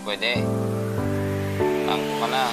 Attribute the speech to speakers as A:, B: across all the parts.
A: Pwede. Tangko ka na.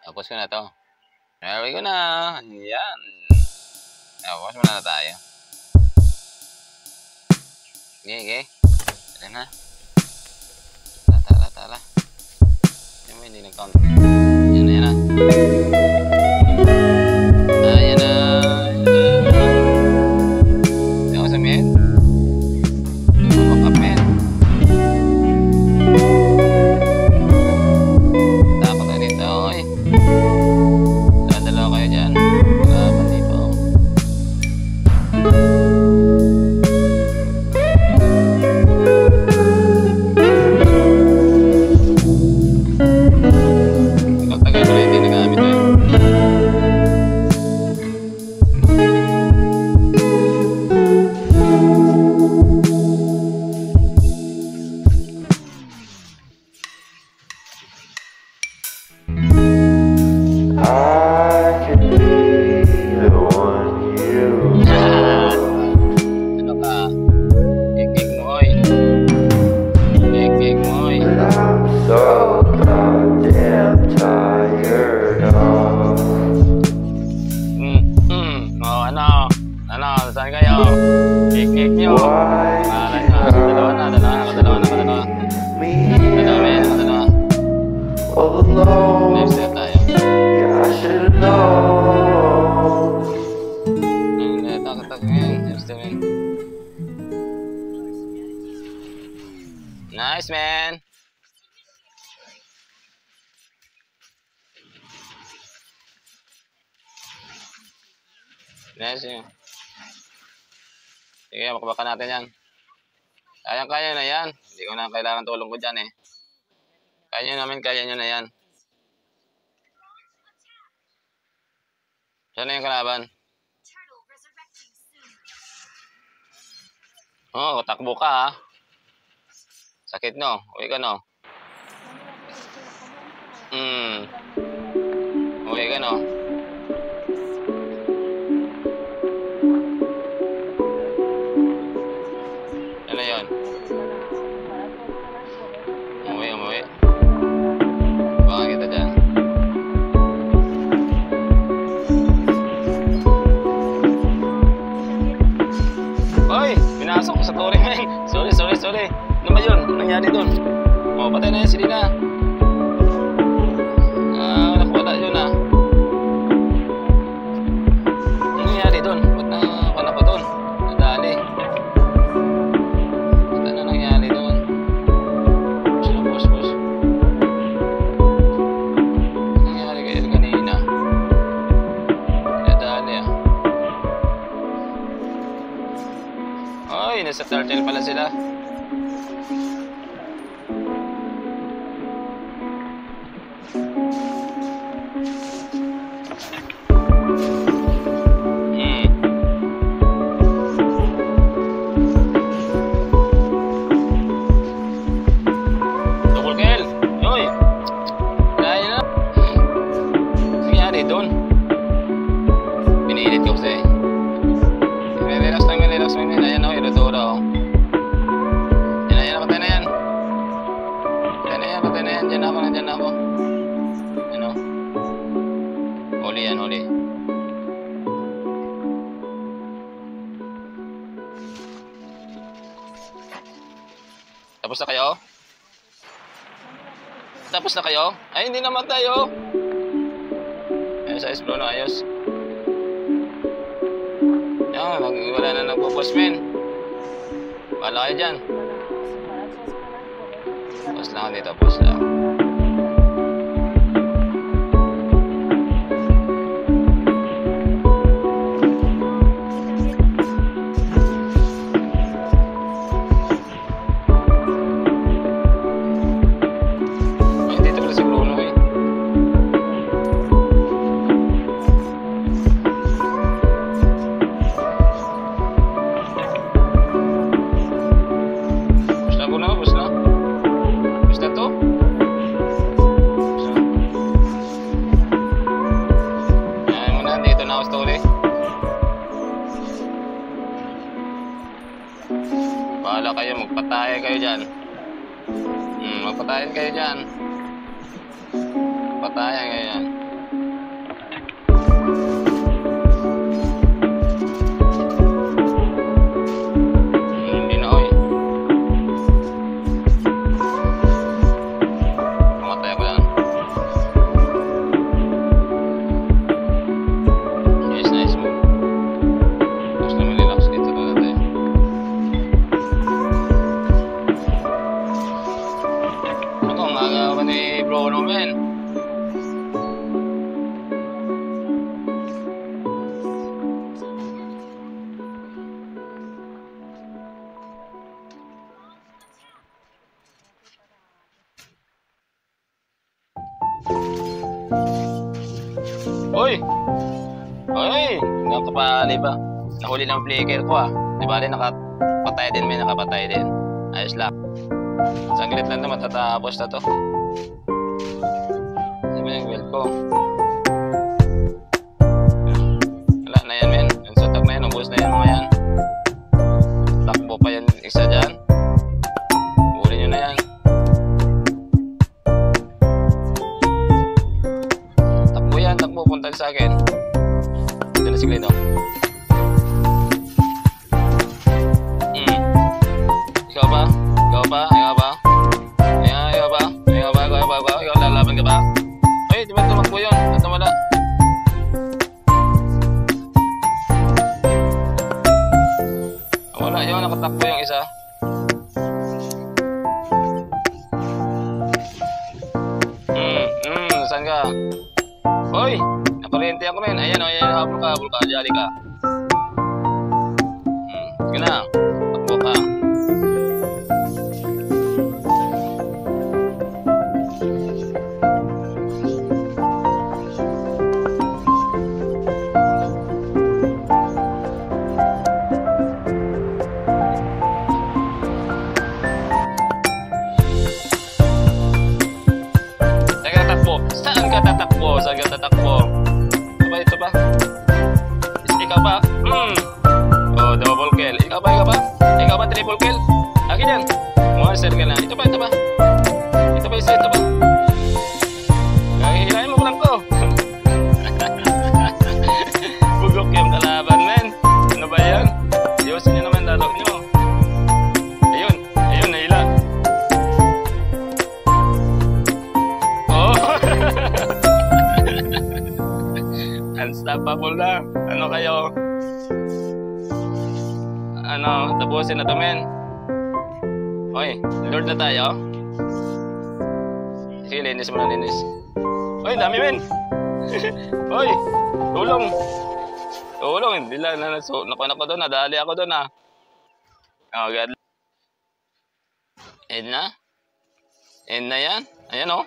A: Tapos ko na to. Nalaway ko na. Yan. Tapos muna na tayo. Okay. Ayan na. Tala. Yan mo, hindi nag-count. Yan na. Ayan na. Hindi ako sabihin. Mabakap yan. Takot na dito. Okay. Dalawa kayo dyan. Laban dito. Tagal ko na hindi nagamit eh. Saan kayo? Kik nyo. Mahalan na. Dalawa na. Dalawa. Next step tayo. Nice, man. Nice yun. Sige, makabaka natin yan. Kaya na yan. Hindi ko na kailangan tulong ko dyan eh. Kaya nyo na yan. Saan na yung kalaban? Oo, takbo ka ha. Sakit no? Uwi ka no? Uwi ka no? Ano yun? Umuwi. Baka kita dyan. Oy! Pinasok ko sa tore, men. Sorry. Ano ba yun? Ano nangyari dun? Oh, patay na yan si Lina. Nakawala yun ah. Ano nangyari dun? Ba't nakawala pa dun? Nadali. Ba't ano nangyari dun? Push. Ano nangyari kayo kanina? Nadali ah. Ay, nasa turtle pala sila. Double kill. Yoy. Dahil na. Nangyari doon. Pinilit ko kasi. Relax lang. Ayan o, irutura o. Yan, patay na yan. Diyan ako. Ano? Huli yan. Tapos na kayo? Ay, hindi naman tayo. Ayos, bro, no? Ayos. Yan, wala na nagpo-post, men. Wala kayo dyan. Post lang dito, post lang. Bahala kayo, magpatayan kayo dyan. Magpatayan kayo dyan. Hindi na, oy. Pumatay ako lang. Nice move. Tapos naman relax dito natin. Ang ni Bruno, men. Oy! Nakapali ba? Nahuli ng flicker ko ah. Di ba rin nakapatay din, men. Ayos lang. Saglit lang na matatapos na to. Ano ba yung wheel ko? Wala na yan, men. Yung satak na yan, ubos na yan mga yan. Takbo pa yan isa dyan. Huli nyo na yan. Takbo, punta sa akin. Ito na si Glino. Ikaw ba? Ikaw lalaban ka ba? Ay, di ba tumakbo yun? Ito wala. Wala yun, nakatakbo yung isa. Saan ka? Hoy! Nakuryente ako, men. Ayan, habol ka, jali ka. Sige na, takbo ka. tatakbo. Saan ka tatakbo? Ito ba? Ikaw ba? Oh, double kill. Ikaw ba? Ikaw ba triple kill? Akin yan. Monster ka na. Ito ba? Ito ba? Ito ba? Hilahin mo lang ko. Bugok yung kalaban, men. Ano ba yan? Diyosin nyo naman lalo nyo. Ayun, nahila. Oh. Unstoppable na. Ano kayo? Tapusin na to, men. Oy, Lord na tayo. Sige, linis mo na, linis. Oy, dami, men. Oy, tulong. Hindi lang na nakuha ko doon. Nadali ako doon, ah. Oh, God. End na yan. Ayan, oh.